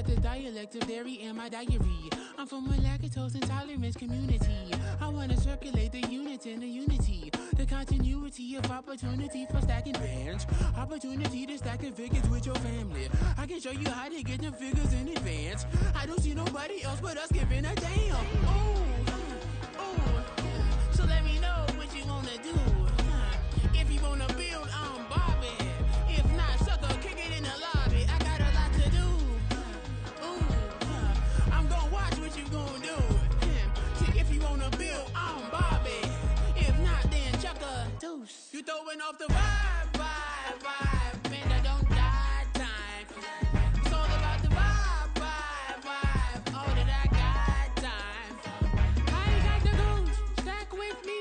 got the dialect of dairy in my diary. I'm from a lactose intolerance community. I wanna circulate the unity and the unity. The continuity of opportunity for stacking bands. Opportunity to stack the figures with your family. I can show you how to get the figures in advance. I don't see nobody else but us giving a damn. So let me know what you wanna do. If you wanna build, I'm Bobby. If not, sucker, kick it in the lobby. I got a lot to do. I'm gonna watch what you gonna do. If you wanna build, I'm Bobby. If not, then chuck a deuce. You throwing off the vibe. Man, that don't die time. It's all about the vibe. All that I got time. I ain't got the goose. Stack with me.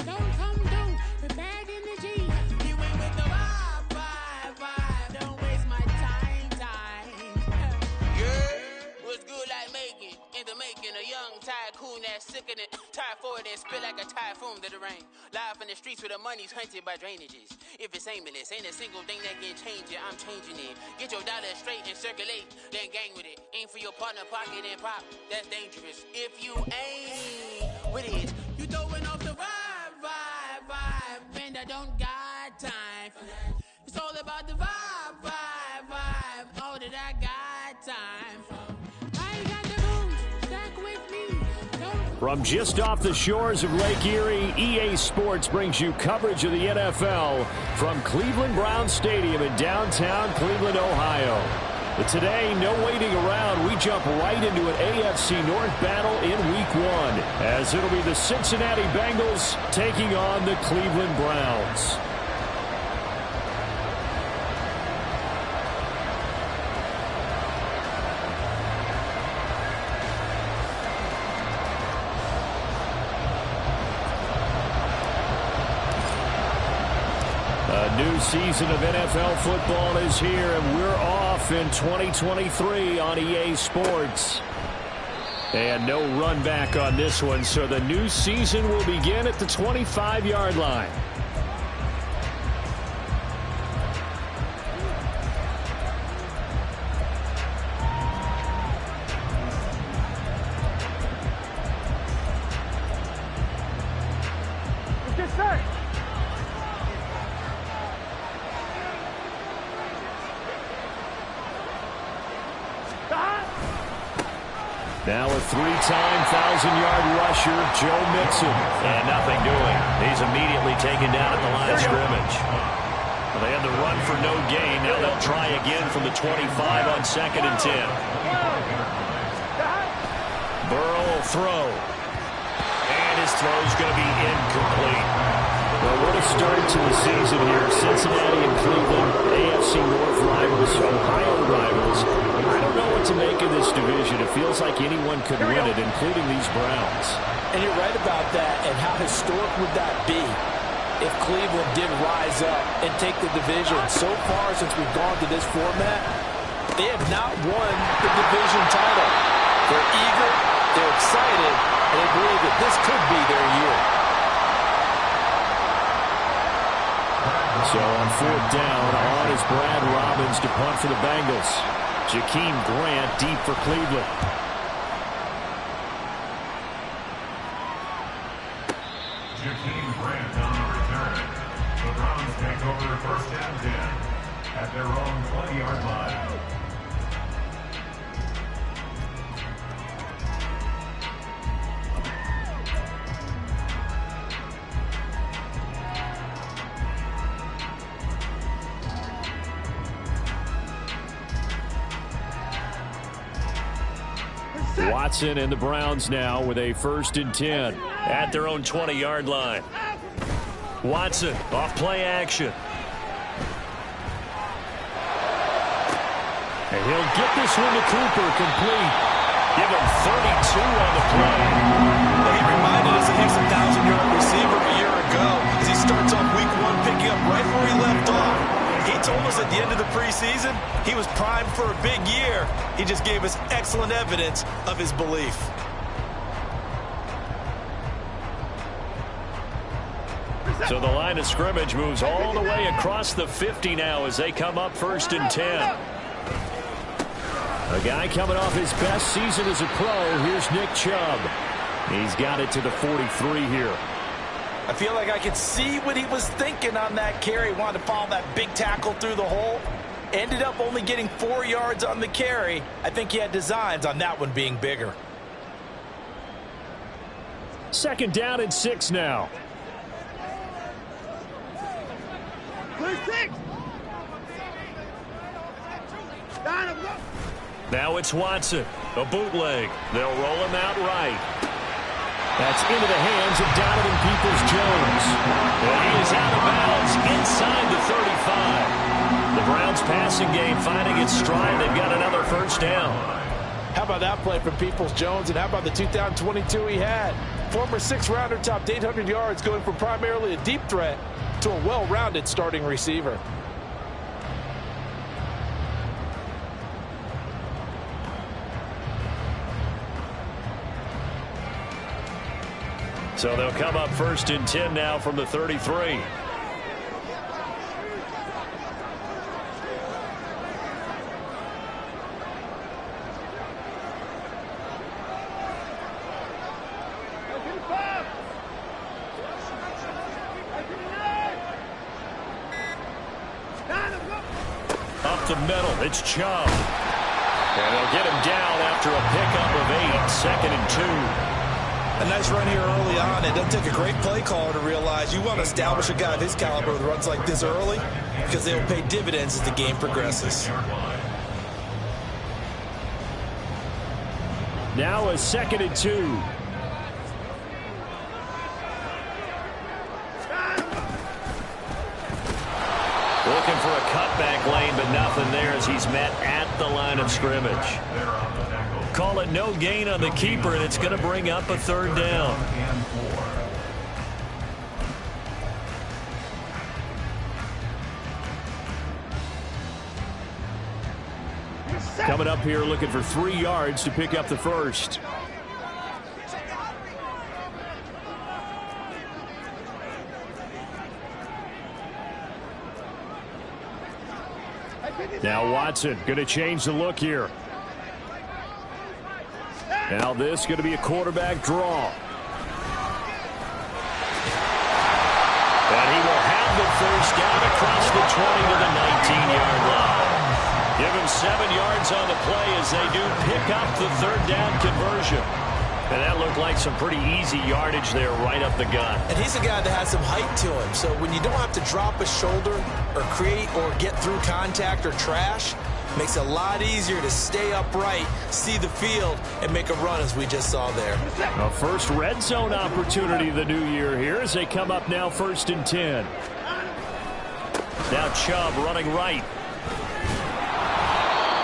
Don't come down with bad energy. You ain't with the vibe. Don't waste my time. Yeah, what's good like making? In the making, a young tycoon that's sicker than typhoid and spit like a typhoon to the rain. Live in the streets where the money's hunted by drainages. If it's aimless, ain't a single thing that can change it. I'm changing it. Get your dollar straight and circulate, then gang with it. Aim for your partner, pocket and pop. That's dangerous. If you aim with it, you throwing off the vibe. Man, I don't got time for that. It's all about the vibe. All that I got time for. I ain't got the goose. Stack with me. From just off the shores of Lake Erie, EA Sports brings you coverage of the NFL from Cleveland Browns Stadium in downtown Cleveland, Ohio. But today, no waiting around. We jump right into an AFC North battle in Week 1, as it'll be the Cincinnati Bengals taking on the Cleveland Browns. A new season of NFL football is here, and we're off in 2023 on EA Sports. And no run back on this one, so the new season will begin at the 25-yard line. Now a three-time 1,000-yard rusher, Joe Mixon. And nothing doing. He's immediately taken down at the line of scrimmage. Well, they had the run for no gain. Now they'll try again from the 25 on 2nd and 10. Burrow will throw. And his throw's going to be incomplete. Well, what a start to the season here. Cincinnati and Cleveland, AFC North rivals, Ohio rivals. I don't know what to make of this division. It feels like anyone could win it, including these Browns. And you're right about that. And how historic would that be if Cleveland did rise up and take the division? So far, since we've gone to this format, they have not won the division title. They're eager, they're excited, and they believe that this could be their year. So on 4th down, on is Brad Robbins to punt for the Bengals. Jakeem Grant deep for Cleveland. Jakeem Grant on the return. The Browns take over 1st and 10 at their own 20-yard line. Watson and the Browns now with a 1st and 10 at their own 20-yard line. Watson off play action. And he'll get this one to Cooper, complete. Give him 32 on the play. He reminded us that he's a 1,000-yard receiver a year ago as he starts off Week 1 picking up right where he left off. He told us at the end of the preseason he was primed for a big year. He just gave us excellent evidence of his belief. So the line of scrimmage moves all the way across the 50 now as they come up 1st and 10. A guy coming off his best season as a pro. Here's Nick Chubb. He's got it to the 43 here. I feel like I could see what he was thinking on that carry. Wanted to follow that big tackle through the hole. Ended up only getting 4 yards on the carry. I think he had designs on that one being bigger. 2nd down and 6 now. Now it's Watson. A bootleg. They'll roll him out right. That's into the hands of Donovan Peoples-Jones. And he is out of bounds inside the 35. The Browns passing game finding its stride. They've got another 1st down. How about that play from Peoples-Jones, and how about the 2022 he had? Former 6th-rounder topped 800 yards, going from primarily a deep threat to a well-rounded starting receiver. So they'll come up 1st and 10 now from the 33. Up the middle, it's Chubb. And they'll get him down after a pickup of 8, 2nd and 2. A nice run here early on. It doesn't take a great play caller to realize you want to establish a guy of his caliber with runs like this early, because they will pay dividends as the game progresses. Now a 2nd and 2. Looking for a cutback lane, but nothing there as he's met at the line of scrimmage. Call it no gain on the keeper, and it's going to bring up a 3rd down. Coming up here looking for 3 yards to pick up the 1st. Now Watson going to change the look here. Now this going to be a quarterback draw. And he will have the 1st down across the 20 to the 19-yard line. Give him 7 yards on the play as they do pick up the 3rd down conversion. And that looked like some pretty easy yardage there right up the gut. And he's a guy that has some height to him, so when you don't have to drop a shoulder or create or get through contact or trash, makes it a lot easier to stay upright, see the field, and make a run as we just saw there. A first red zone opportunity of the new year here as they come up now 1st and 10. Now Chubb running right.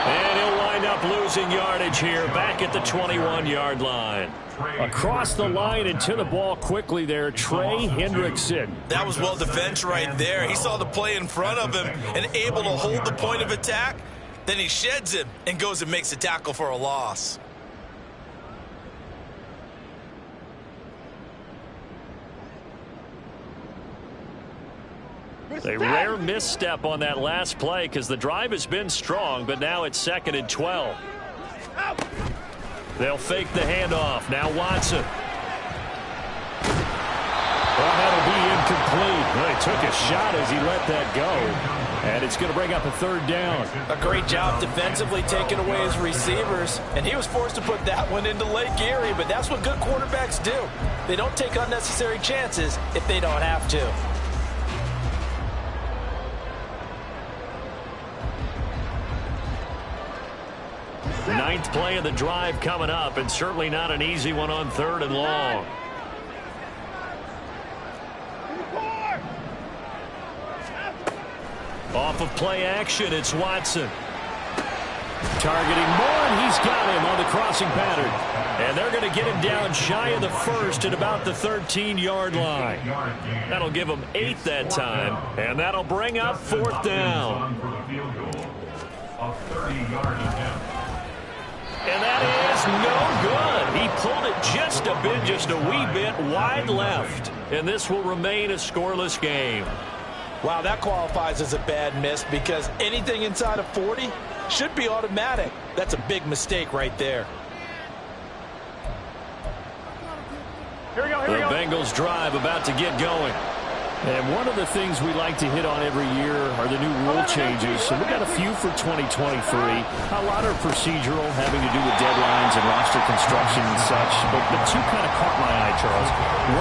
And he'll wind up losing yardage here back at the 21-yard line. Across the line and to the ball quickly there, Trey Hendrickson. That was well defense right there. He saw the play in front of him and able to hold the point of attack. Then he sheds him and goes and makes a tackle for a loss. A rare misstep on that last play because the drive has been strong, but now it's 2nd and 12. They'll fake the handoff. Now Watson. Well, that'll be incomplete. Well, he took a shot as he let that go. And it's going to bring up a 3rd down. A great job defensively taking away his receivers. And he was forced to put that one into Lake Erie, but that's what good quarterbacks do. They don't take unnecessary chances if they don't have to. The 9th play of the drive coming up, and certainly not an easy one on 3rd and long. Off of play action, it's Watson. Targeting Moore, and he's got him on the crossing pattern. And they're going to get him down shy of the 1st at about the 13-yard line. That'll give him 8 that time, and that'll bring up 4th down. And that is no good. He pulled it just a wee bit wide left. And this will remain a scoreless game. Wow, that qualifies as a bad miss because anything inside of 40, should be automatic. That's a big mistake right there. The Bengals drive about to get going. And one of the things we like to hit on every year are the new rule changes. So we've got a few for 2023. A lot are procedural, having to do with deadlines and roster construction and such. But two kind of caught my eye, Charles.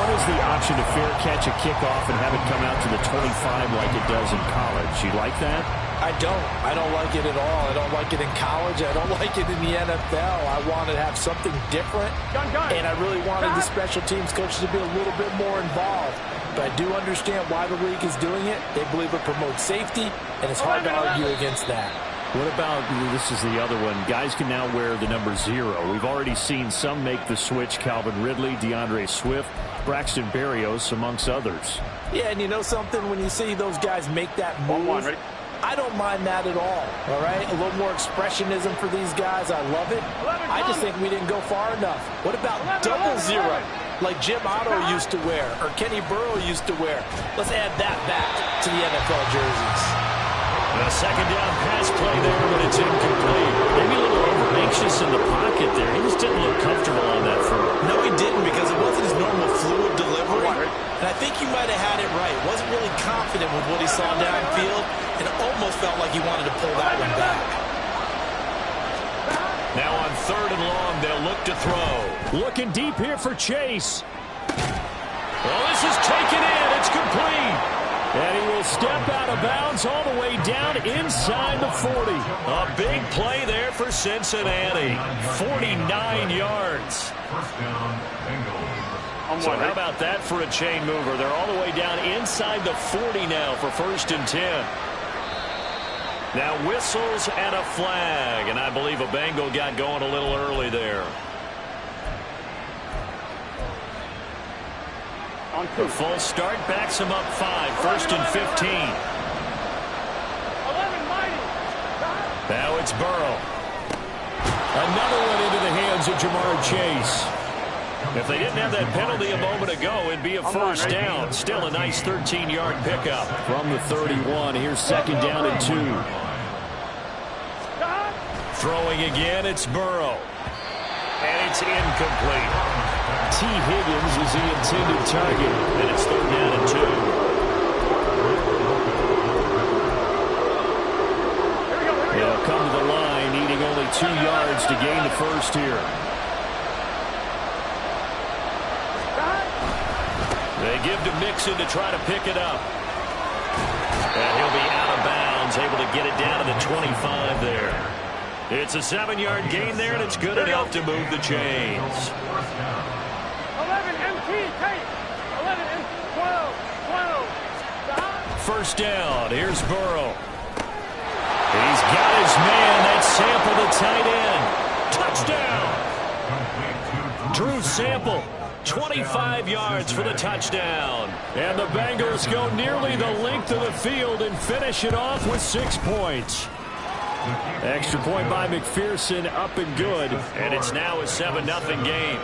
One is the option to fair catch a kickoff and have it come out to the 25 like it does in college. You like that? I don't like it at all. I don't like it in college. I don't like it in the NFL. I wanted to have something different, and I really wanted the special teams coaches to be a little bit more involved. But I do understand why the league is doing it. They believe it promotes safety, and it's hard to argue against that. What about, this is the other one, guys can now wear the number 0. We've already seen some make the switch, Calvin Ridley, DeAndre Swift, Braxton Berrios, amongst others. Yeah, and you know something? When you see those guys make that move, I don't mind that at all right? A little more expressionism for these guys. I love it. I just think we didn't go far enough. What about double 0, like Jim Otto used to wear or Kenny Burrow used to wear? Let's add that back to the NFL jerseys. A second down pass play there, but it's incomplete. Maybe a little over-anxious in the pocket there. He just didn't look comfortable on that throw. No, he didn't, because it wasn't his normal fluid delivery. And I think you might have had it right. Wasn't really confident with what he saw downfield, and it almost felt like he wanted to pull that one back. Now on 3rd and long, they'll look to throw. Looking deep here for Chase. Well, this is taken in. It's complete. And he will step out of bounds all the way down inside the 40. A big play there for Cincinnati. 49 yards. First down, Bengals. So how about that for a chain mover? They're all the way down inside the 40 now for 1st and 10. Now whistles and a flag. And I believe a Bengal got going a little early there. The full start backs him up 5. 1st and 15. Now it's Burrow. Another one into the hands of Jamar Chase. If they didn't have that penalty a moment ago, it'd be a first down. Still a nice 13-yard pickup. From the 31, here's 2nd down and 2. Throwing again, it's Burrow. And it's incomplete. T. Higgins is the intended target. And it's 3rd down and 2. They'll come to the line, needing only 2 yards to gain the first here. They give to Mixon to try to pick it up. And he'll be out of bounds, able to get it down to the 25 there. It's a 7-yard gain there, and it's good enough to move the chains. 11 MT, take 11 and 12, 12. First down, here's Burrow. He's got his man, that's Sample, the tight end. Touchdown! Drew Sample, 25 yards for the touchdown. And the Bengals go nearly the length of the field and finish it off with 6 points. Extra point by McPherson, up and good. And it's now a 7-0 game.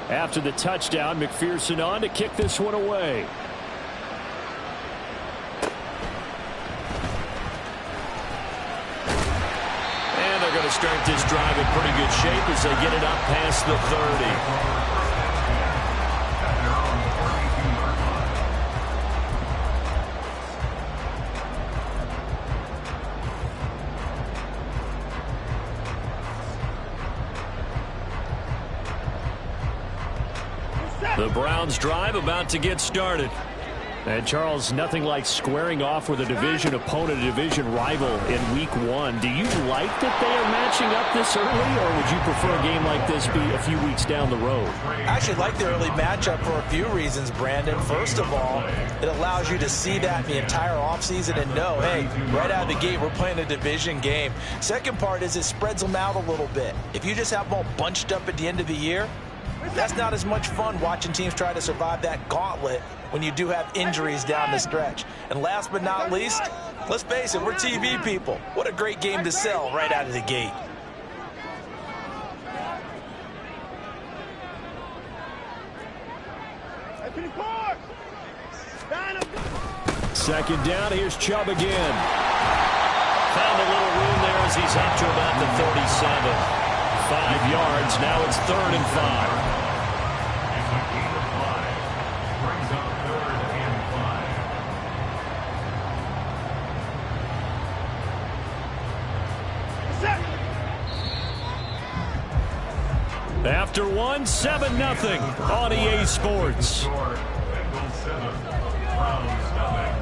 After the touchdown, McPherson on to kick this one away. And they're going to start this drive in pretty good shape as they get it up past the 30. The Browns drive about to get started. And Charles, nothing like squaring off with a division opponent, a division rival in week 1. Do you like that they are matching up this early, or would you prefer a game like this be a few weeks down the road? I actually like the early matchup for a few reasons, Brandon. First of all, it allows you to see that the entire offseason and know, hey, right out of the gate, we're playing a division game. Second part is it spreads them out a little bit. If you just have them all bunched up at the end of the year, That's not as much fun watching teams try to survive that gauntlet when you do have injuries down the stretch. And last but not least, let's face it, we're TV people. What a great game to sell right out of the gate. Second down, here's Chubb again. Found a little room there as he's up to about the 37. 5 yards, now it's 3rd and 5. It's a gain of 5. Brings up 3rd and 5. After one, 7-0 on EA Sports. Score, Bengals 7, Browns nothing.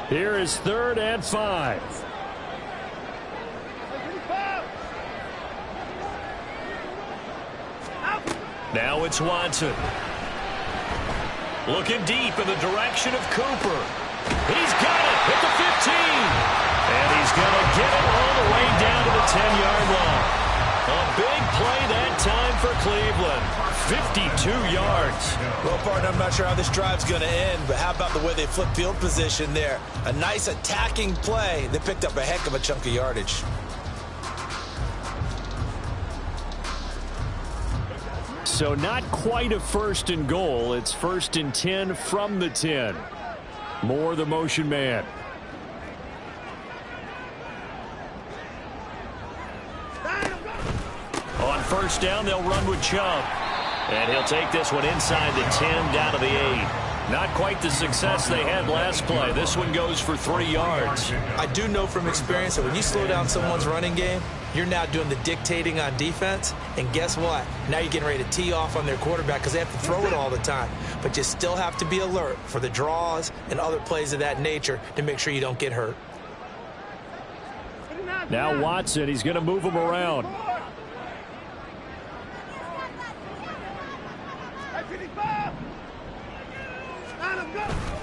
Here is 3rd and 5. Now it's Watson. Looking deep in the direction of Cooper. He's got it at the 15. And he's going to get it all the way down to the 10-yard line. A big play that time for Cleveland. 52 yards. Well, partner, I'm not sure how this drive's going to end, but how about the way they flipped field position there? A nice attacking play. They picked up a heck of a chunk of yardage. So not quite a 1st and goal. It's 1st and 10 from the 10. Moore, the motion man. On 1st down, they'll run with Chubb. And he'll take this one inside the 10, down to the 8. Not quite the success they had last play. This one goes for 3 yards. I do know from experience that when you slow down someone's running game, you're now doing the dictating on defense. And guess what? Now you're getting ready to tee off on their quarterback because they have to throw it all the time. But you still have to be alert for the draws and other plays of that nature to make sure you don't get hurt. Now Watson, he's going to move him around.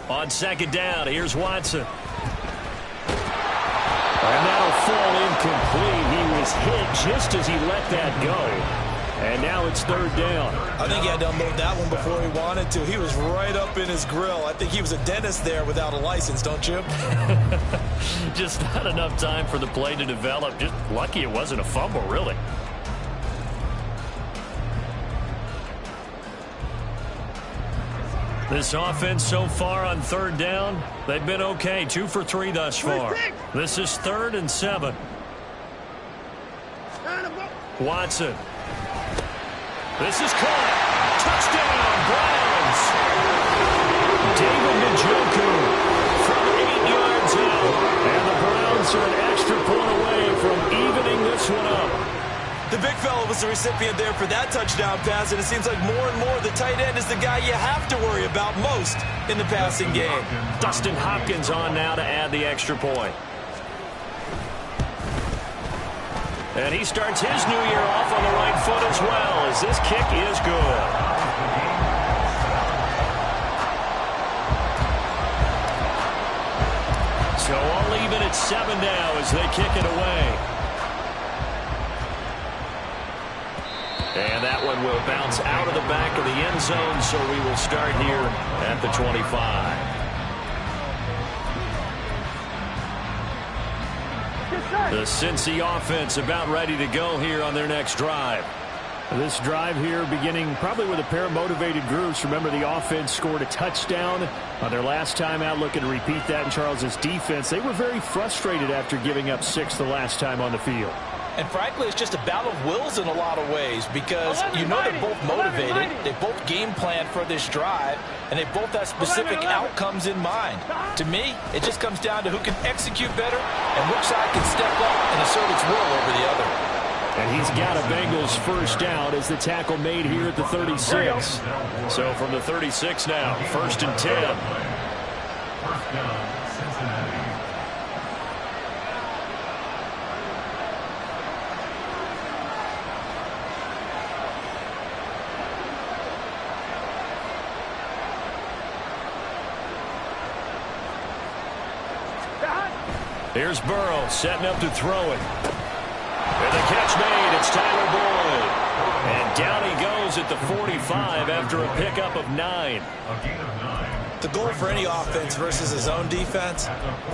On 2nd down, here's Watson. And that'll fall incomplete. He was hit just as he let that go. And now it's 3rd down. I think he had to unload that one before he wanted to. He was right up in his grill. I think he was a dentist there without a license, don't you? Just not enough time for the play to develop. Just lucky it wasn't a fumble, really. This offense so far on 3rd down, they've been okay. 2 for 3 thus far. This is 3rd and 7. Watson. This is caught. Touchdown, Browns. David Njoku from 8 yards out. And the Browns are an extra point away from evening this one up. The big fella was the recipient there for that touchdown pass, and it seems like more and more the tight end is the guy you have to worry about most in the passing game. Dustin Hopkins on now to add the extra point. And he starts his new year off on the right foot as well, as this kick is good. So all even at 7 now as they kick it away. And that one will bounce out of the back of the end zone, so we will start here at the 25. The Cincy offense about ready to go here on their next drive. This drive here beginning probably with a pair of motivated groups. Remember, the offense scored a touchdown on their last time out, looking to repeat that in Charles's defense. They were very frustrated after giving up 6 the last time on the field. And frankly, it's just a battle of wills in a lot of ways because you know they're both motivated. They both game plan for this drive, and they both have specific outcomes in mind. To me, it just comes down to who can execute better and which side can step up and assert its will over the other. And he's got a Bengals first down as the tackle made here at the 36. So from the 36 now, 1st and 10. First down, Cincinnati. Here's Burrow setting up to throw it. And the catch made. It's Tyler Boyd. And down he goes at the 45 after a pickup of 9. A gain of 9. The goal for any offense versus his own defense,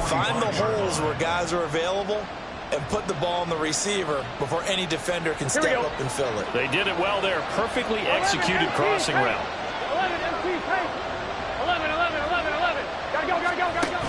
find the holes where guys are available and put the ball on the receiver before any defender can step up and fill it. They did it well there. Perfectly executed crossing route. 11 MT take. 11. Gotta go.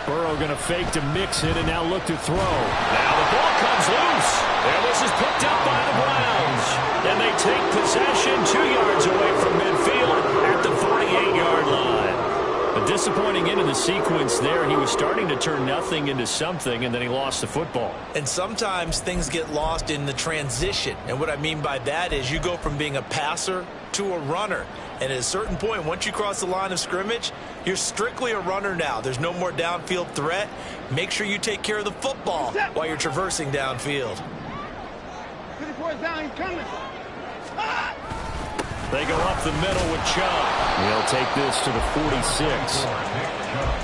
Burrow going to fake to mix it and now look to throw. Now the ball comes loose. And this is picked up by the Browns. And they take possession 2 yards away from midfield at the 48-yard line. A disappointing end of the sequence there. He was starting to turn nothing into something, and then he lost the football. And sometimes things get lost in the transition. And what I mean by that is you go from being a passer to a runner. And at a certain point, once you cross the line of scrimmage, you're strictly a runner now. There's no more downfield threat. Make sure you take care of the football while you're traversing downfield. 54 down, he's coming. They go up the middle with Chubb. He'll take this to the 46.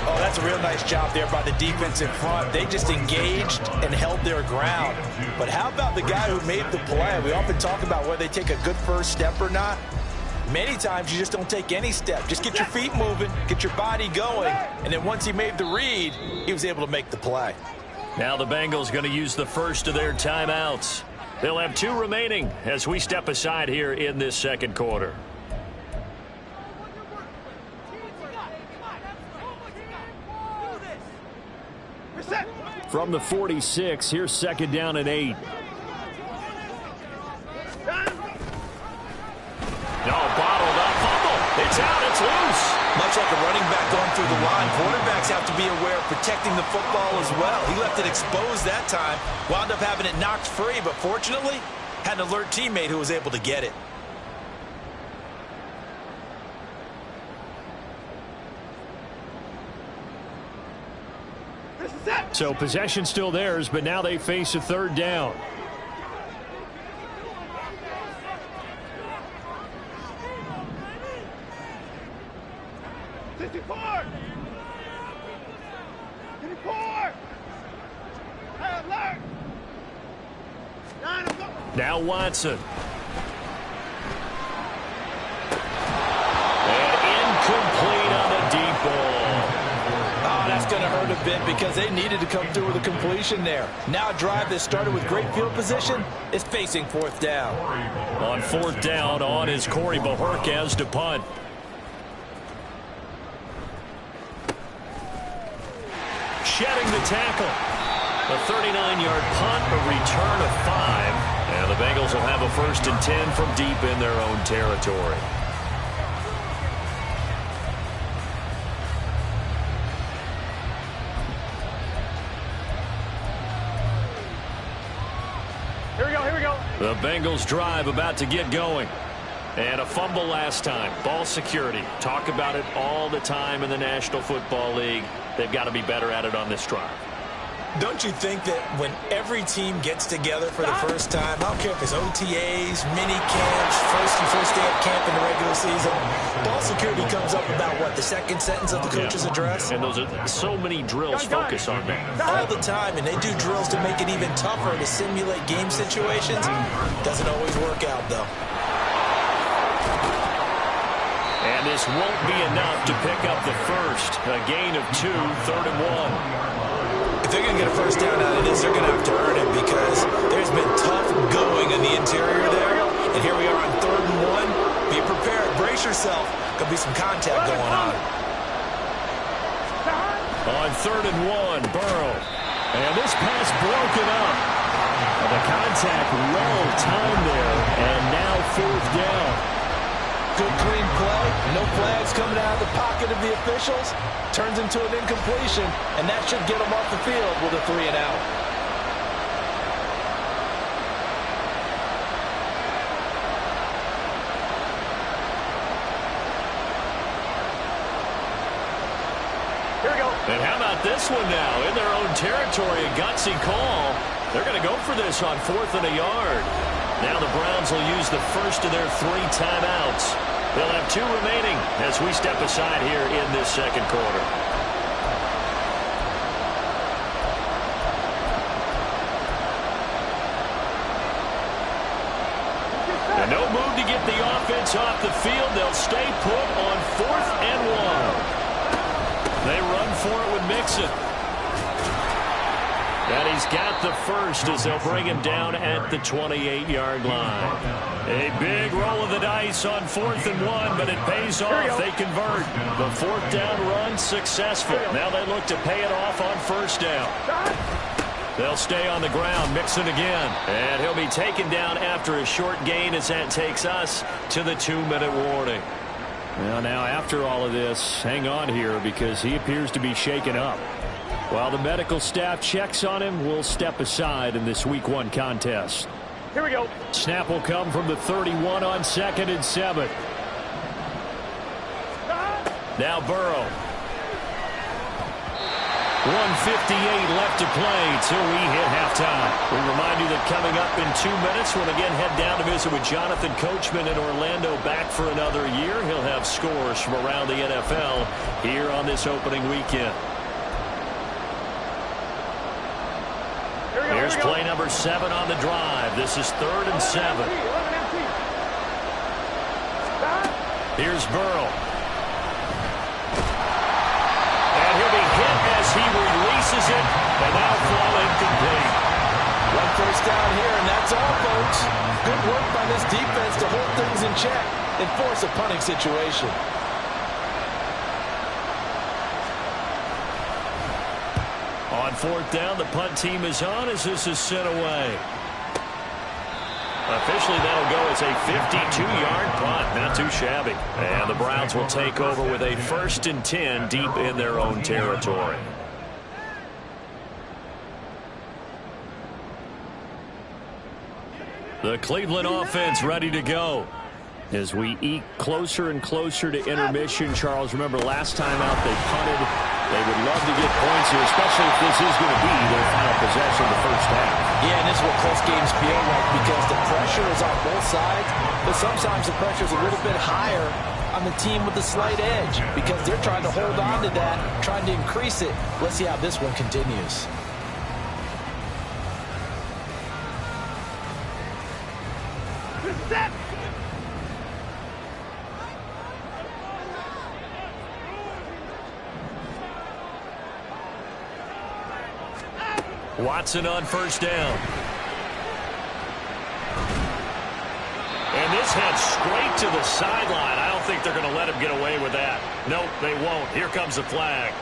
Oh, that's a real nice job there by the defense in front. They just engaged and held their ground. But how about the guy who made the play? We often talk about whether they take a good first step or not. Many times you just don't take any step. Just get your feet moving, get your body going, and then once he made the read, he was able to make the play. Now the Bengals going to use the first of their timeouts. They'll have 2 remaining as we step aside here in this second quarter. From the 46, here's second down and 8. No, bottled up fumble. It's out. It's loose. Much like a running back going through the line, quarterbacks have to be aware of protecting the football as well. He left it exposed that time, wound up having it knocked free, but fortunately, had an alert teammate who was able to get it. So possession still theirs, but now they face a third down. Now Watson. And incomplete on the deep ball. Oh, that's going to hurt a bit because they needed to come through with a completion there. Now a drive that started with great field position is facing fourth down. On fourth down, on is Corey Bojorquez to punt. Shedding the tackle. A 39-yard punt, a return of 5. And the Bengals will have a 1st and 10 from deep in their own territory. Here we go. The Bengals drive about to get going. And a fumble last time. Ball security. Talk about it all the time in the National Football League. They've got to be better at it on this drive. Don't you think that when every team gets together for the first time, I don't care if it's OTAs, mini camps, first day of camp in the regular season, ball security comes up about what, the second sentence of the coach's address? And those are so many drills focus on that. All the time, and they do drills to make it even tougher to simulate game situations. Doesn't always work out, though. And this won't be enough to pick up the first. A gain of 2, 3rd and 1. If they're going to get a first down out of this, they're going to have to earn it because there's been tough going in the interior there. And here we are on 3rd and 1. Be prepared. Brace yourself. There'll be some contact going on. On 3rd and 1, Burrow. And this pass broken up. And the contact well timed there. And now 4th down. Good clean play. No flags coming out of the pocket of the officials. Turns into an incompletion, and that should get them off the field with a 3 and out. Here we go. And how about this one now? In their own territory, a gutsy call. They're going to go for this on 4th and a yard. Now the Browns will use the first of their 3 timeouts. They'll have 2 remaining as we step aside here in this second quarter. yards off the field. They'll stay put on 4th and 1. They run for it with Mixon. And he's got the first as they'll bring him down at the 28-yard line. A big roll of the dice on 4th and 1, but it pays off. They convert. The 4th down run successful. Now they look to pay it off on 1st down. They'll stay on the ground. Mixon again. And he'll be taken down after a short gain as that takes us to the 2-minute warning. Well, now after all of this, hang on here because he appears to be shaken up. While the medical staff checks on him, we'll step aside in this Week 1 contest. Here we go. Snap will come from the 31 on 2nd and 7. Now Burrow. 1:58 left to play till we hit halftime. We remind you that coming up in 2 minutes, we'll again head down to visit with Jonathan Coachman in Orlando, back for another year. He'll have scores from around the NFL here on this opening weekend. Here's play number 7 on the drive. This is 3rd and 7. Here's Burrow. And he'll be hit as he releases it, and now fall incomplete. 1 first down here, and that's all, folks. Good work by this defense to hold things in check and force a punting situation. On 4th down, the punt team is on as this is sent away. Officially, that'll go as a 52-yard punt. Not too shabby. And the Browns will take over with a 1st and 10 deep in their own territory. The Cleveland offense ready to go. As we eke closer and closer to intermission, Charles, remember last time out they punted. They would love to get points here, especially if this is going to be their final possession of the first half. Yeah, and this is what close games feel like because the pressure is on both sides, but sometimes the pressure is a little bit higher on the team with the slight edge because they're trying to hold on to that, trying to increase it. Let's see how this one continues. Watson on 1st down. And this heads straight to the sideline. I don't think they're going to let him get away with that. Nope, they won't. Here comes the flag.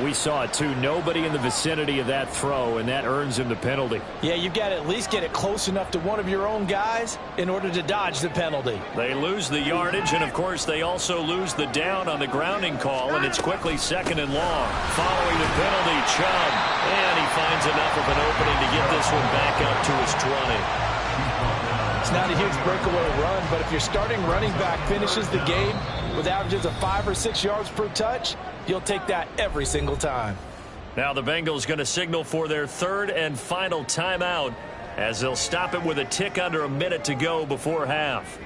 We saw it too. Nobody in the vicinity of that throw, and that earns him the penalty. Yeah, you've got to at least get it close enough to one of your own guys in order to dodge the penalty. They lose the yardage, and of course they also lose the down on the grounding call, and it's quickly 2nd and long. Following the penalty, Chubb, and he finds enough of an opening to get this one back up to his 20. It's not a huge breakaway run, but if your starting running back finishes the game with averages of 5 or 6 yards per touch, you'll take that every single time. Now the Bengals going to signal for their 3rd and final timeout as they'll stop it with a tick under a minute to go before half.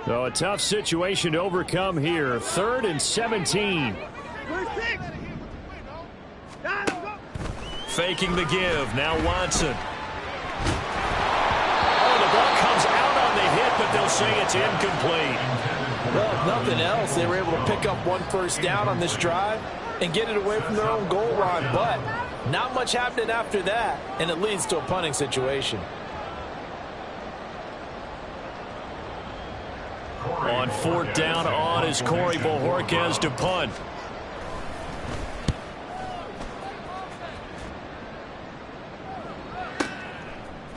So a tough situation to overcome here. 3rd and 17. Faking the give. Now Watson. Oh, the ball comes out on the hit, but they'll say it's incomplete. Well, if nothing else, they were able to pick up 1 first down on this drive and get it away from their own goal line. But not much happening after that, and it leads to a punting situation. On 4th down on is Corey Bojorquez to punt.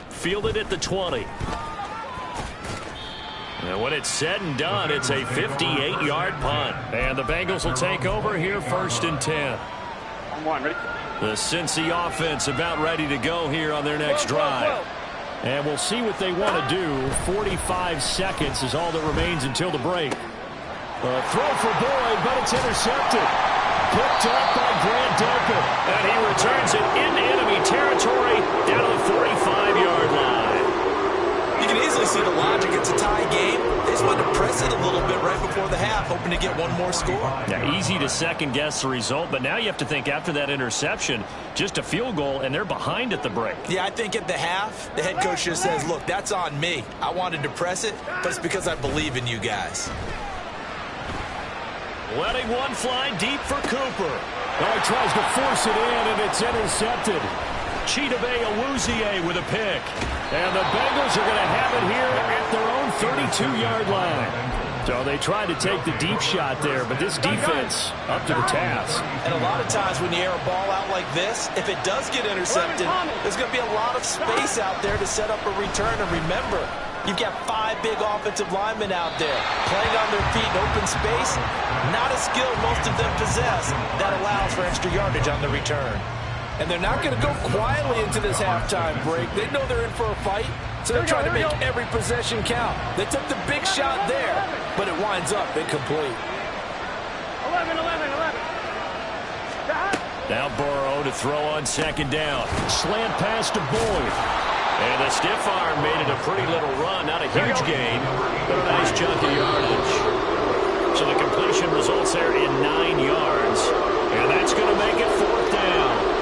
Fielded at the 20. And when it's said and done, it's a 58-yard punt. And the Bengals will take over here 1st and 10. The Cincy offense about ready to go here on their next drive. And we'll see what they want to do. 45 seconds is all that remains until the break. Throw for Boyd, but it's intercepted. Picked up by Grant Delpit. And he returns it into enemy territory down to the 45-yard line. You can easily see the logic. It's a tie game. They just wanted to press it a little bit right before the half, hoping to get one more score. Yeah, easy to second-guess the result, but now you have to think after that interception, just a field goal, and they're behind at the break. Yeah, I think at the half, the head coach just says, look, that's on me. I wanted to press it, but it's because I believe in you guys. Letting one fly deep for Cooper. Oh, he tries to force it in, and it's intercepted. Chidobe Awuzie with a pick. And the Bengals are going to have it here at their own 32-yard line. So they tried to take the deep shot there, but this defense up to the task. And a lot of times when you air a ball out like this, if it does get intercepted, there's going to be a lot of space out there to set up a return. And remember, you've got 5 big offensive linemen out there playing on their feet in open space. Not a skill most of them possess that allows for extra yardage on the return. And they're not going to go quietly into this halftime break. They know they're in for a fight, so they're trying to make every possession count. They took the big shot there, but it winds up incomplete. 11. Now Burrow to throw on second down. Slant pass to Boyd. And the stiff arm made it a pretty little run. Not a huge gain, but a nice chunk of yardage. So the completion results there in 9 yards. And that's going to make it 4th down.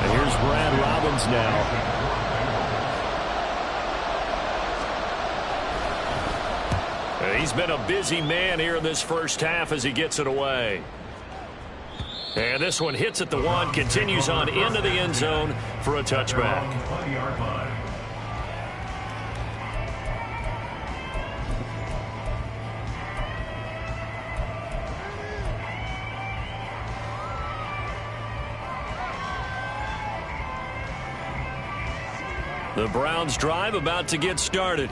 And here's Brad Robbins now. He's been a busy man here in this first half as he gets it away. And this one hits at the 1, continues on into the end zone for a touchback. The Browns drive about to get started.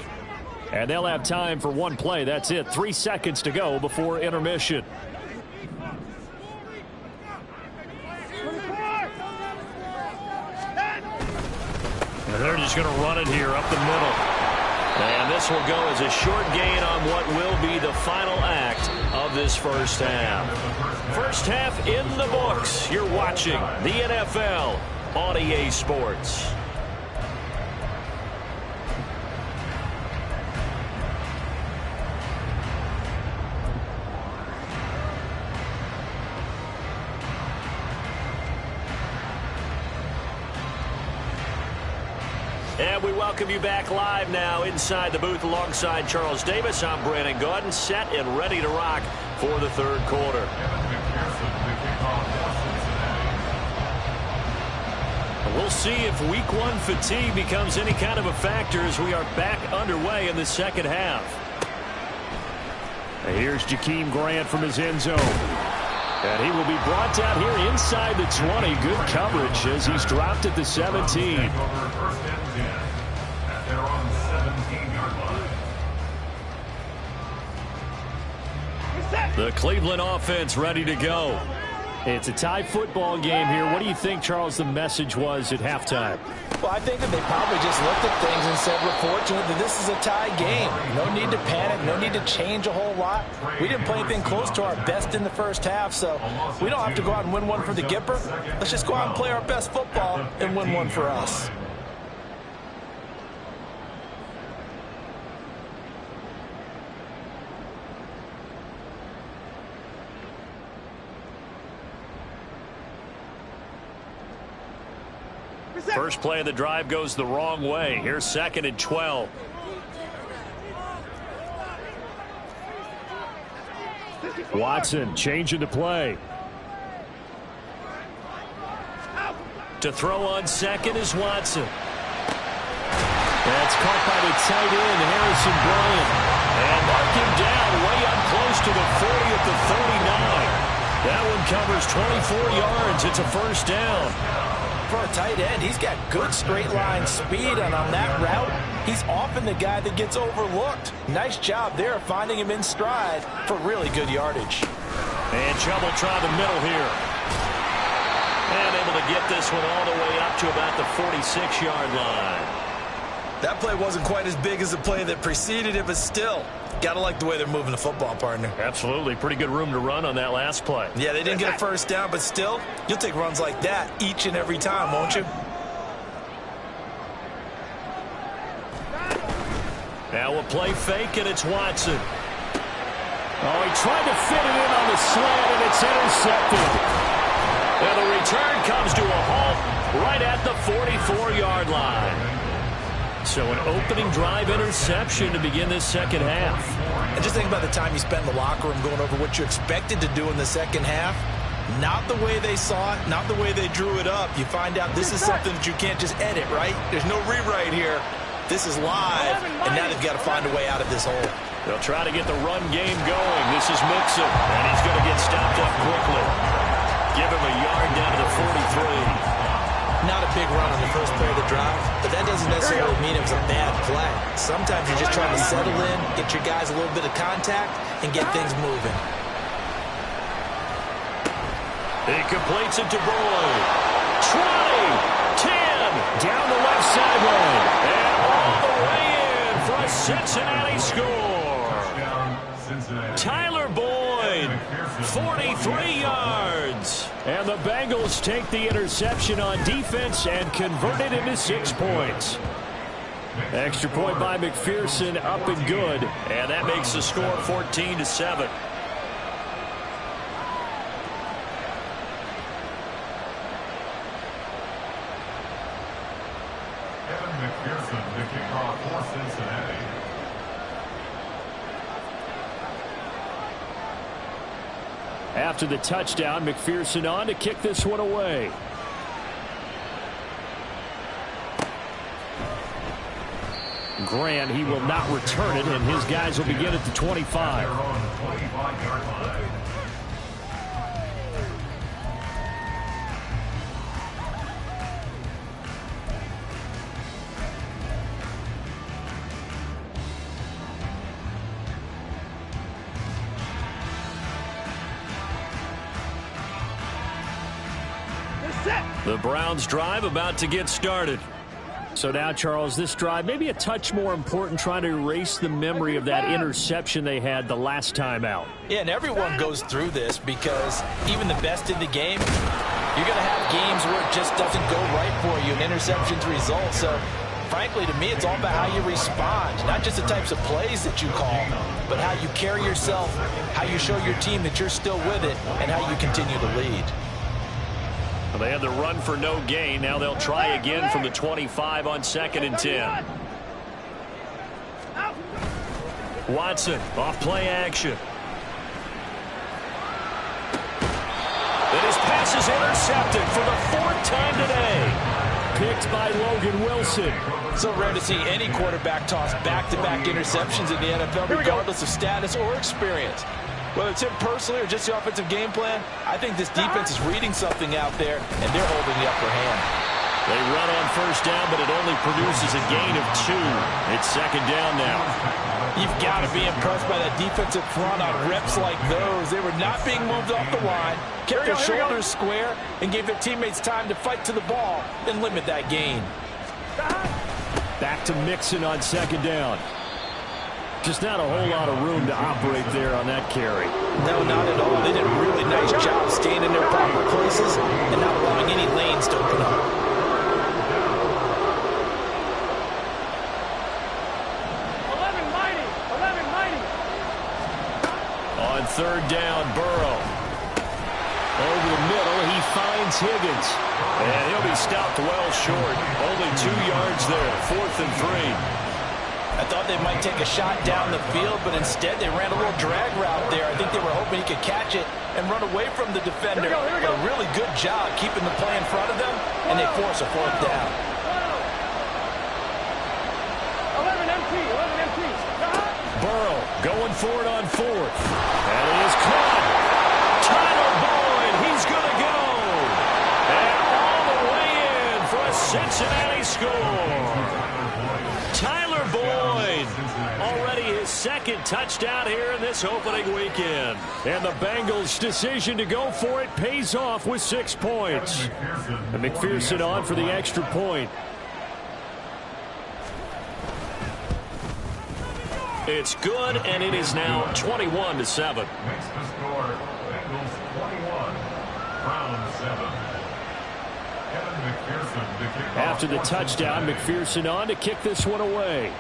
And they'll have time for one play. That's it. 3 seconds to go before intermission. And they're just going to run it here up the middle. And this will go as a short gain on what will be the final act of this first half. First half in the books. You're watching the NFL on EA Sports. And we welcome you back live now inside the booth alongside Charles Davis. I'm Brandon Gaudin, set and ready to rock for the third quarter. We'll see if week 1 fatigue becomes any kind of a factor as we are back underway in the second half. And here's Jakeem Grant from his end zone. And he will be brought down here inside the 20. Good coverage as he's dropped at the 17. The Cleveland offense ready to go. It's a tie football game here. What do you think, Charles, the message was at halftime? Well, I think that they probably just looked at things and said, we're fortunate that this is a tie game. No need to panic, no need to change a whole lot. We didn't play anything close to our best in the first half, so we don't have to go out and win one for the Gipper. Let's just go out and play our best football and win one for us. First play of the drive goes the wrong way. Here's 2nd and 12. Watson changing the play. To throw on second is Watson. That's caught by the tight end, Harrison Bryant. And mark him down way up close to the 40 at the 39. That one covers 24 yards. It's a first down. For a tight end, he's got good straight line speed, and on that route, he's often the guy that gets overlooked. Nice job there of finding him in stride for really good yardage. And Chubb will try the middle here. And able to get this one all the way up to about the 46-yard line. That play wasn't quite as big as the play that preceded it, but still, got to like the way they're moving the football, partner. Absolutely. Pretty good room to run on that last play. Yeah, they didn't get a first down, but still, you'll take runs like that each and every time, won't you? Now a play fake, and it's Watson. Oh, he tried to fit it in on the slant, and it's intercepted. And the return comes to a halt right at the 44-yard line. So an opening drive interception to begin this second half. And just think about the time you spent in the locker room going over what you expected to do in the second half. Not the way they saw it, not the way they drew it up. You find out this is something that you can't just edit, right? There's no rewrite here. This is live, and now they've got to find a way out of this hole. They'll try to get the run game going. This is Mixon, and he's going to get stopped up quickly. Give him a yard down to the 43. Not a big run on the first play of the drive, but that doesn't necessarily mean it was a bad play. Sometimes you're just trying to settle in, get your guys a little bit of contact, and get things moving. He completes it to Boyd. 20, 10, down the left sideline, and all the way in for a Cincinnati score. Tyler Boyd, 43 yards. And the Bengals take the interception on defense and convert it into 6 points. Extra point by McPherson, up and good. And that makes the score 14-7. Evan McPherson, the kickoff for Cincinnati. After the touchdown, McPherson on to kick this one away. Grant, he will not return it, and his guys will begin at the 25. They're on the 25-yard line. The Browns drive about to get started. So now, Charles, this drive maybe a touch more important, trying to erase the memory of that interception they had the last time out. Yeah, and everyone goes through this because even the best in the game, you're going to have games where it just doesn't go right for you, and interceptions result. So, frankly, to me, it's all about how you respond, not just the types of plays that you call, but how you carry yourself, how you show your team that you're still with it, and how you continue to lead. Well, they had the run for no gain. Now they'll try again from the 25 on 2nd and 10. Watson, off play action. And his pass is intercepted for the 4th time today. Picked by Logan Wilson. So rare to see any quarterback toss back-to-back interceptions in the NFL, regardless of status or experience. Whether it's him personally or just the offensive game plan, I think this defense is reading something out there, and they're holding the upper hand. They run on 1st down, but it only produces a gain of 2. It's 2nd down now. You've got to be impressed by that defensive front on reps like those. They were not being moved off the line, kept their shoulders square, and gave their teammates time to fight to the ball and limit that gain. Back to Mixon on 2nd down. Just not a whole lot of room to operate there on that carry. No, not at all. They did a really nice job staying in their proper places and not allowing any lanes to open up. On 3rd down, Burrow. Over the middle, he finds Higgins. And he'll be stopped well short. Only 2 yards there, 4th and 3. I thought they might take a shot down the field, but instead they ran a little drag route there. I think they were hoping he could catch it and run away from the defender. Here we go. A really good job keeping the play in front of them, and they force a 4th down. 11 empty. Burrow going for it on 4th. And it is caught. Tyler Boyd, he's going to go. And all the way in for a Cincinnati score. Tyler Boyd, already his 2nd touchdown here in this opening weekend. And the Bengals' decision to go for it pays off with 6 points. And McPherson on for the extra point. It's good, and it is now 21-7. Makes the score Bengals 21, Browns 7. After the touchdown, McPherson on to kick this one away.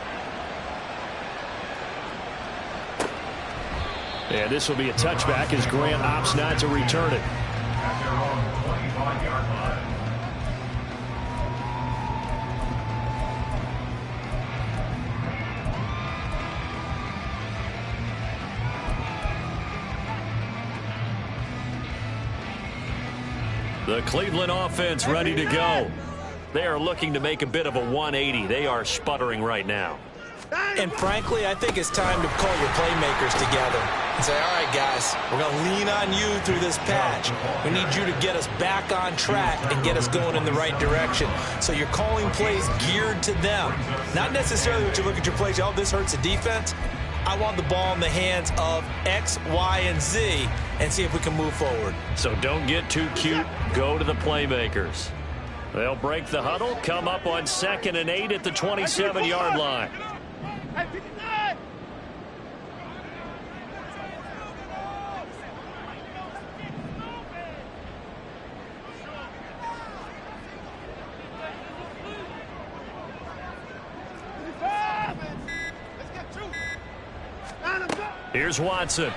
And this will be a touchback as Grant opts not to return it. At their own 25-yard line. The Cleveland offense ready to go. They are looking to make a bit of a 180. They are sputtering right now. And frankly, I think it's time to call your playmakers together and say, all right, guys, we're going to lean on you through this patch. We need you to get us back on track and get us going in the right direction. So you're calling plays geared to them. Not necessarily what you look at your plays, oh, this hurts the defense. I want the ball in the hands of X, Y, and Z and see if we can move forward. So don't get too cute. Go to the playmakers. They'll break the huddle, come up on 2nd and 8 at the 27-yard line. Here's Watson.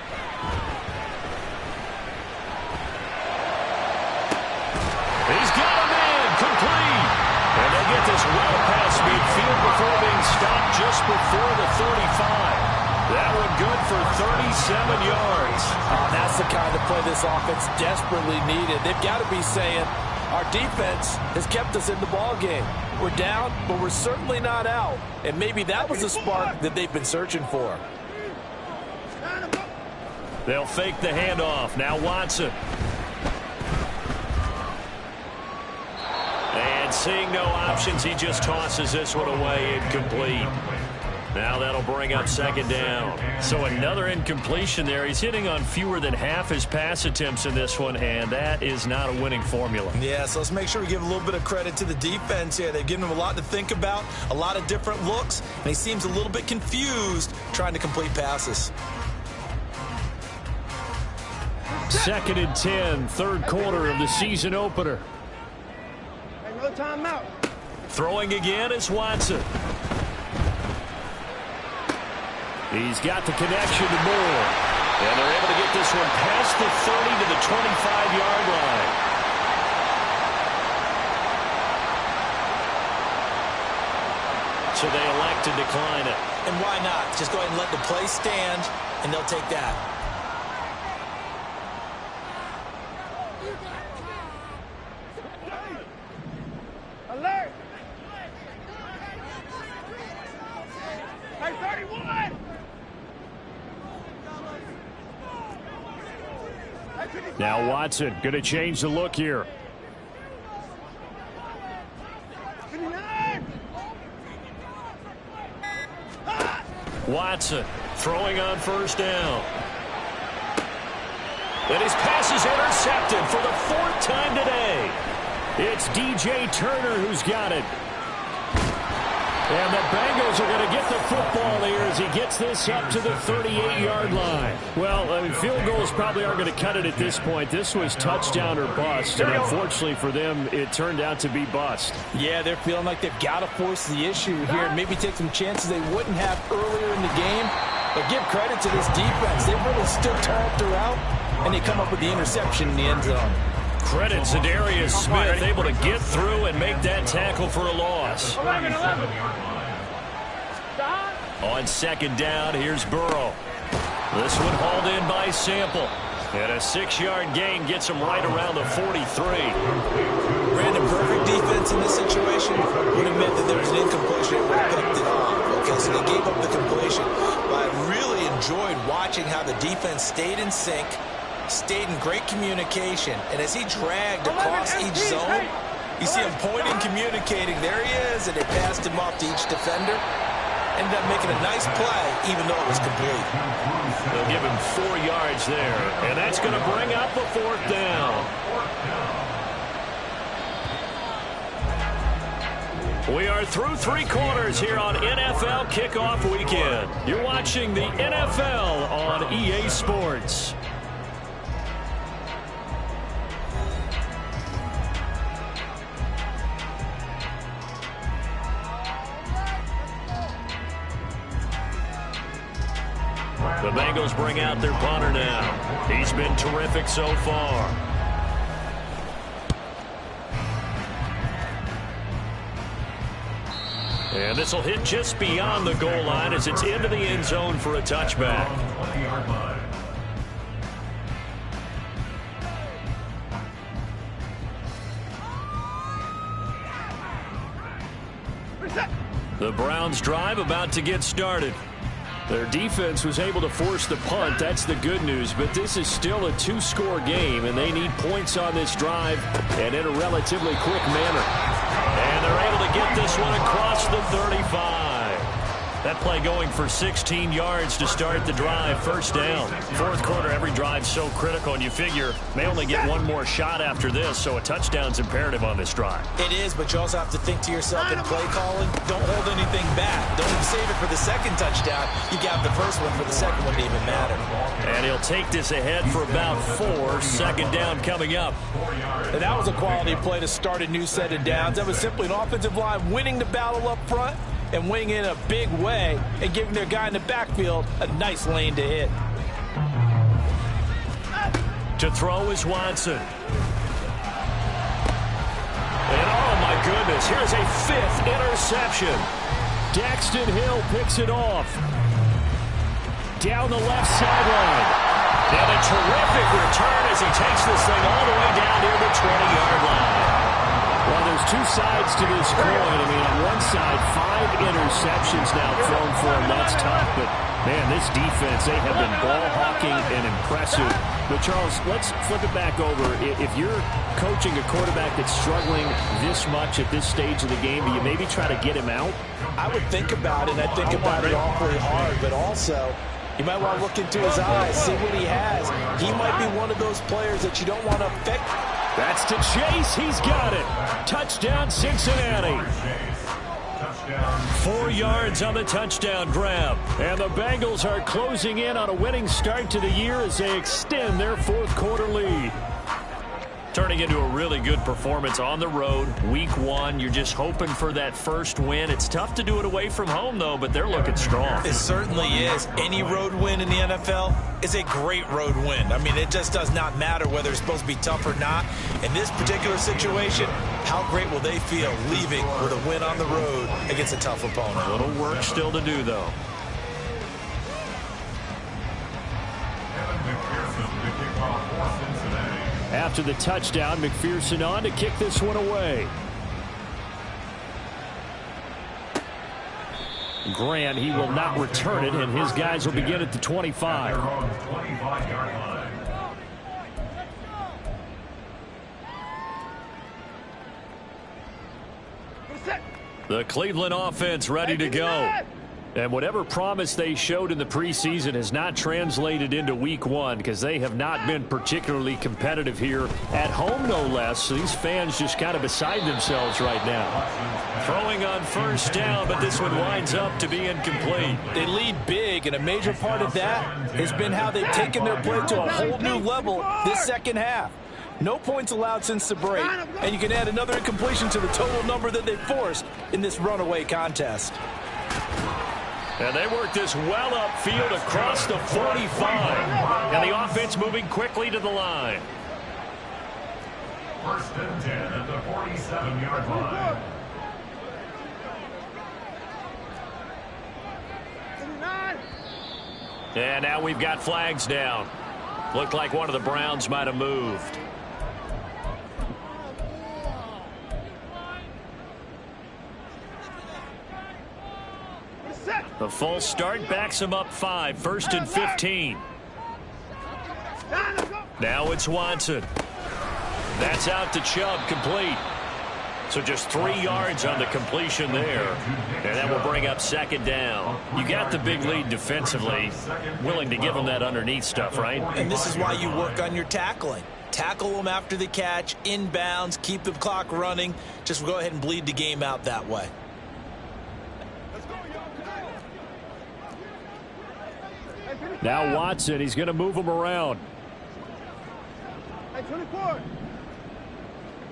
He's got a man, complete. And they get this well past midfield before being stopped just before the 35. That one good for 37 yards. That's the kind of play this offense desperately needed. They've got to be saying, our defense has kept us in the ball game. We're down, but we're certainly not out. And maybe that was the spark that they've been searching for. They'll fake the handoff. Now Watson. And seeing no options, he just tosses this one away, incomplete. Now that'll bring up 2nd down. So another incompletion there. He's hitting on fewer than half his pass attempts in this one, and that is not a winning formula. Yeah, so let's make sure we give a little bit of credit to the defense here. They've given him a lot to think about, a lot of different looks, and he seems a little bit confused trying to complete passes. 2nd and 10, third quarter of the season opener. No timeout. Throwing again is Watson. He's got the connection to Moore. And they're able to get this one past the 30 to the 25-yard line. So they elect to decline it. And why not? Just go ahead and let the play stand, and they'll take that. Alert! Hey, 31! Now Watson going to change the look here. 59! Watson throwing on 1st down. And his pass is intercepted for the 4th time today. It's DJ Turner who's got it. And the Bengals are going to get the football here as he gets this up to the 38-yard line. Well, I mean, field goals probably aren't going to cut it at this point. This was touchdown or bust, and unfortunately for them, it turned out to be bust. Yeah, they're feeling like they've got to force the issue here and maybe take some chances they wouldn't have earlier in the game. But give credit to this defense. They've really stood tall throughout, and they come up with the interception in the end zone. Credit Za'Darius Smith, able to get through and make that tackle for a loss. 11. On 2nd down, here's Burrow. This one hauled in by Sample. And a 6-yard gain gets him right around the 43. Brandon, perfect defense in this situation would have meant that there was an incompletion and would have picked it off. Okay, so they gave up the completion. But I really enjoyed watching how the defense stayed in sync, stayed in great communication, and as he dragged across each zone, you see him pointing, communicating. There he is, and they passed him off to each defender. Ended up making a nice play, even though it was complete. They'll give him 4 yards there, and that's going to bring up the 4th down. We are through 3 quarters here on NFL Kickoff Weekend. You're watching the NFL on EA Sports. The Bengals bring out their punter now. He's been terrific so far. And this will hit just beyond the goal line as it's into the end zone for a touchback. The Browns drive about to get started. Their defense was able to force the punt. That's the good news. But this is still a 2-score game, and they need points on this drive and in a relatively quick manner. And they're able to get this one across the 35. That play going for 16 yards to start the drive. First down. Fourth quarter, every drive's so critical, and you figure they only get one more shot after this, so a touchdown's imperative on this drive. It is, but you also have to think to yourself in play calling, don't hold anything back. Don't save it for the second touchdown. You got the first one for the second one to even matter. And he'll take this ahead for about 4. Second down coming up. And that was a quality play to start a new set of downs. That was simply an offensive line winning the battle up front and winning it in a big way and giving their guy in the backfield a nice lane to hit. To throw is Watson. And oh my goodness, here's a 5th interception. Daxton Hill picks it off. Down the left sideline. And a terrific return as he takes this thing all the way down near the 20-yard line. Well, there's two sides to this coin. I mean, on one side, 5 interceptions now thrown for him. That's tough. But, man, this defense, they have been ball hawking and impressive. But, Charles, let's flip it back over. If you're coaching a quarterback that's struggling this much at this stage of the game, do you maybe try to get him out? I would think about it. I think about it awfully hard. But also, you might want to look into his eyes, see what he has. He might be one of those players that you don't want to affect. That's to Chase. He's got it. Touchdown, Cincinnati. 4 yards on the touchdown grab. And the Bengals are closing in on a winning start to the year as they extend their fourth quarter lead. Turning into a really good performance on the road. Week 1, you're just hoping for that first win. It's tough to do it away from home, though, but they're looking strong. It certainly is. Any road win in the NFL is a great road win. I mean, it just does not matter whether it's supposed to be tough or not. In this particular situation, how great will they feel leaving with a win on the road against a tough opponent? A little work still to do, though. After the touchdown, McPherson on to kick this one away. Grant, he will not return it, and his guys will begin at the 25. The Cleveland offense ready to go. And whatever promise they showed in the preseason has not translated into week 1 because they have not been particularly competitive here at home, no less. So these fans just kind of beside themselves right now. Throwing on first down, but this one winds up to be incomplete. They lead big, and a major part of that has been how they've taken their play to a whole new level this second half. No points allowed since the break, and you can add another incompletion to the total number that they forced in this runaway contest. And they work this well upfield across the 45. And the offense moving quickly to the line. First and 10 at the 47-yard line. And now we've got flags down. Looked like one of the Browns might have moved. The false start backs him up 5. First and 15. Now it's Watson. That's out to Chubb, complete. So just 3 yards on the completion there. And that will bring up second down. You got the big lead defensively. Willing to give them that underneath stuff, right? And this is why you work on your tackling. Tackle them after the catch, inbounds, keep the clock running. Just go ahead and bleed the game out that way. Now Watson, he's going to move him around. Hey, 24.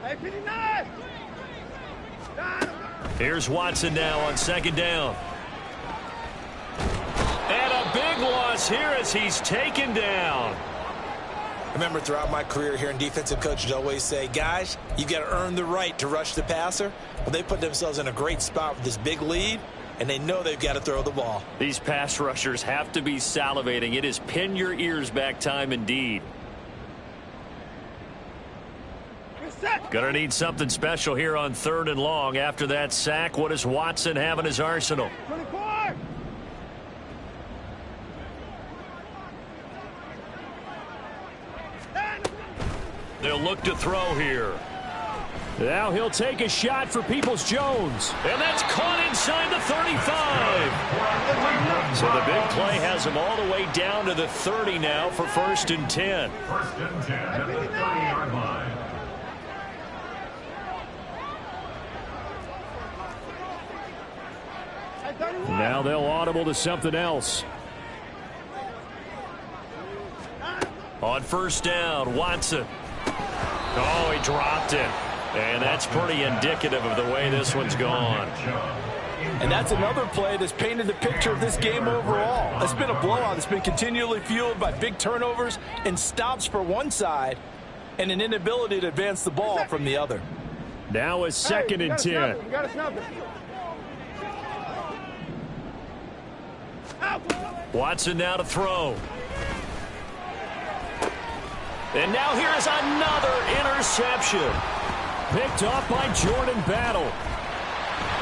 Hey, 59. Here's Watson now on second down. And a big loss here as he's taken down. I remember throughout my career hearing defensive coaches always say, guys, you got to earn the right to rush the passer. Well, they put themselves in a great spot with this big lead, and they know they've got to throw the ball. These pass rushers have to be salivating. It is pin your ears back time indeed. Gonna need something special here on 3rd and long. After that sack, what does Watson have in his arsenal? 24. They'll look to throw here. Now he'll take a shot for Peoples-Jones. And that's caught inside the 35. So the big play has him all the way down to the 30 now for 1st and 10. 1st and 10 at the 30-yard line. Now they'll audible to something else. On 1st down, Watson. Oh, he dropped it. And that's pretty indicative of the way this one's gone. And that's another play that's painted the picture of this game overall. It's been a blowout. It's been continually fueled by big turnovers and stops for one side and an inability to advance the ball from the other. Now a 2nd and 10. You got to snap it. Watson now to throw. And now here is another interception. Picked off by Jordan Battle.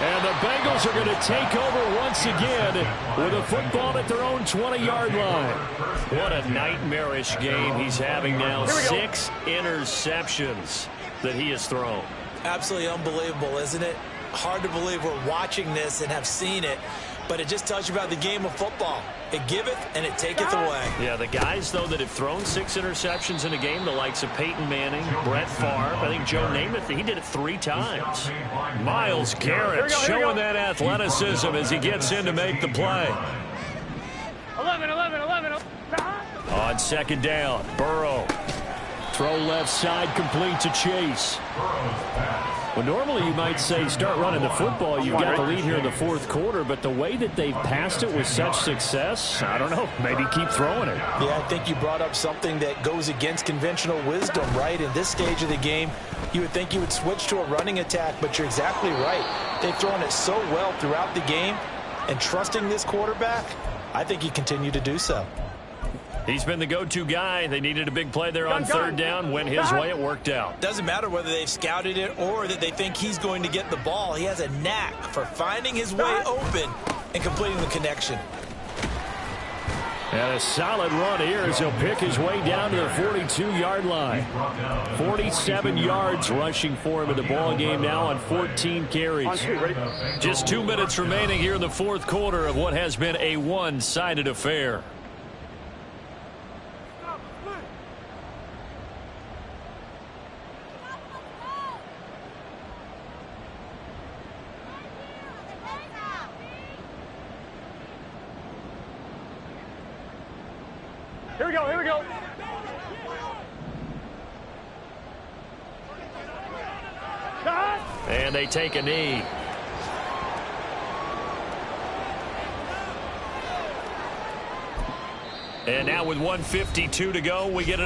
And the Bengals are going to take over once again with a football at their own 20-yard line. What a nightmarish game he's having now. 6 interceptions that he has thrown. Absolutely unbelievable, isn't it? Hard to believe we're watching this and have seen it, but it just tells you about the game of football. It giveth and it taketh away. Yeah, the guys, though, that have thrown 6 interceptions in a game, the likes of Peyton Manning, Brett Favre, I think Joe Namath, he did it 3 times. Myles Garrett showing that athleticism as he gets in to make the play. 11. On 2nd down, Burrow. Throw left side, complete to Chase. Well, normally you might say start running the football. You've got the lead here in the 4th quarter, but the way that they've passed it with such success, I don't know, maybe keep throwing it. Yeah, I think you brought up something that goes against conventional wisdom, right? In this stage of the game, you would think you would switch to a running attack, but you're exactly right. They've thrown it so well throughout the game, and trusting this quarterback, I think he continued to do so. He's been the go-to guy. They needed a big play there on 3rd down. Went his way. It worked out. Doesn't matter whether they've scouted it or that they think he's going to get the ball. He has a knack for finding his way open and completing the connection. And a solid run here as he'll pick his way down to the 42-yard line. 47 yards rushing for him in the ball game now on 14 carries. Just 2 minutes remaining here in the 4th quarter of what has been a one-sided affair. Here we go. And they take a knee. And now with 1:52 to go, we get